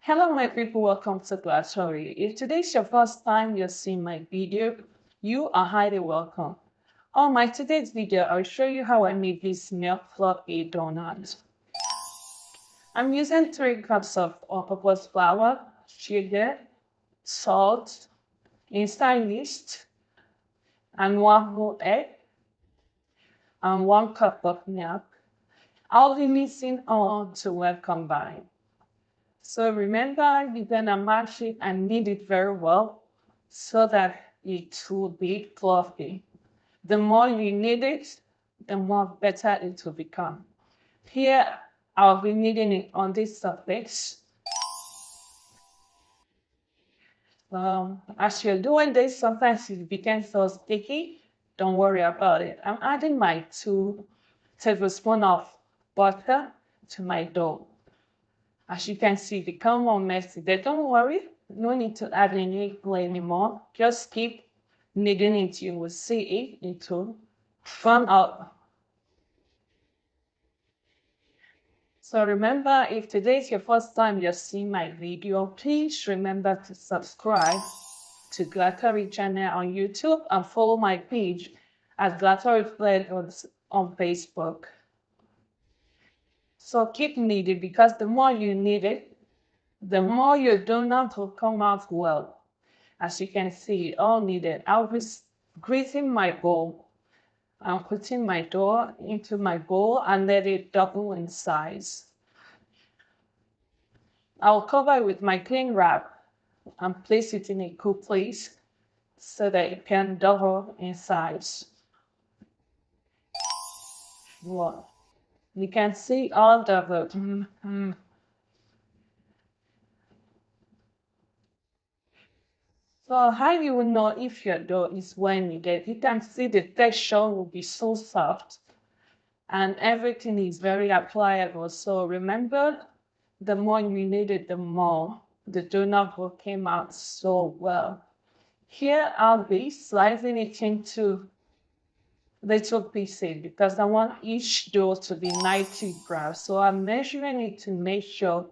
Hello my people, welcome to Glatory. If today's your first time you're seeing my video, you are highly welcome. On my today's video, I'll show you how I made this milk fluffy donut. I'm using 3 cups of all-purpose flour, sugar, salt, instant yeast, and 1 whole egg, and 1 cup of milk. I'll be mixing all to well combine. So remember, you're gonna mash it and knead it very well so that it will be fluffy. The more you knead it, the more better it will become. Here, I'll be kneading it on this surface. As you're doing this, sometimes it becomes so sticky. Don't worry about it. I'm adding my 2 tablespoons of butter to my dough. As you can see, it become more messy. But don't worry, no need to add any glue anymore. Just keep kneading it. You will see it will form out. So remember, if today is your first time you're seeing my video, please remember to subscribe to Glatory channel on YouTube and follow my page at Glatory Flavors on Facebook. So keep kneading, because the more you knead it, the more your donut will come out well. As you can see, all kneaded. I'll be greasing my bowl. I'm putting my dough into my bowl and let it double in size. I'll cover it with my cling wrap and place it in a cool place so that it can double in size. Wow. You can see all doubled. So how you will know if your dough is well kneaded? You can see the texture will be so soft and everything is very pliable. So remember, the more you knead it, the more the donut will come out so well. Here I'll be slicing it into little pieces because I want each dough to be 90 grams. So I'm measuring it to make sure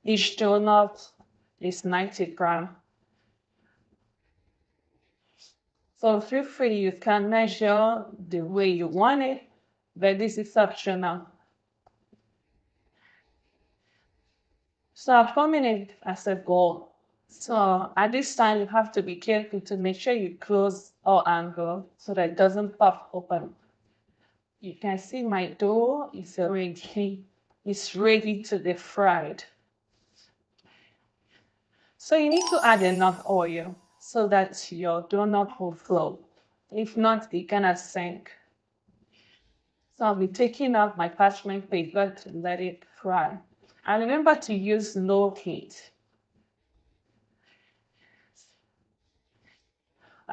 each donut is 90 grams. So feel free, you can measure the way you want it, but this is optional. So I'm forming it as a ball. So at this time, you have to be careful to make sure you close all angles so that it doesn't puff open. You can see my dough is ready to be fried. So you need to add enough oil so that your donut will flow. If not, it's gonna sink. So I'll be taking out my parchment paper to let it fry. And remember to use low heat.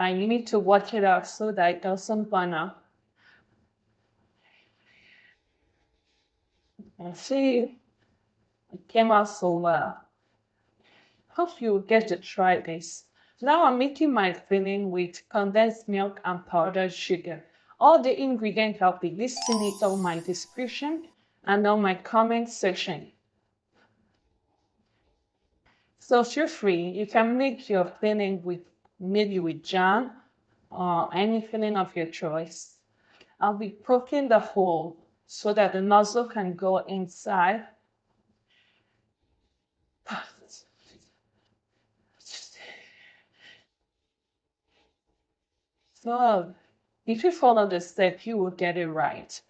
And you need to watch it out so that it doesn't burn up. And see, it came out so well. Hope you will get to try this. Now I'm making my filling with condensed milk and powdered sugar. All the ingredients I'll be listing it on my description and on my comment section. So feel free, you can make your filling with maybe with jam or any filling of your choice. I'll be poking the hole so that the nozzle can go inside. So if you follow the step, you will get it right.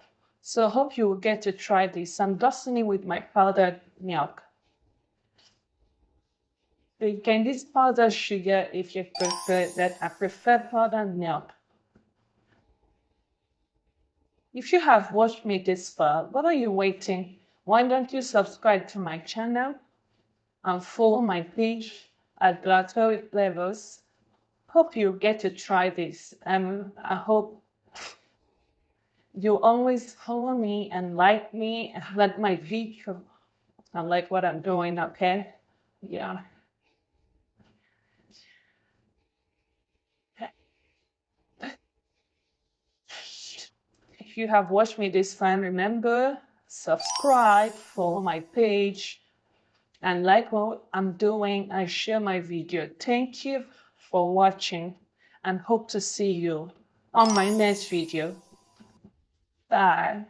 So hope you will get to try this. I'm dusting it with my powdered milk. You can use powdered sugar if you prefer that. I prefer powdered milk. If you have watched me this far, what are you waiting? Why don't you subscribe to my channel and follow my page at Glatory Flavors? Hope you get to try this. I hope you always follow me and like me and like my video and like what I'm doing, okay? Yeah. If you have watched me this far, remember, subscribe, follow my page, and like what I'm doing, I share my video. Thank you for watching and hope to see you on my next video. Bye.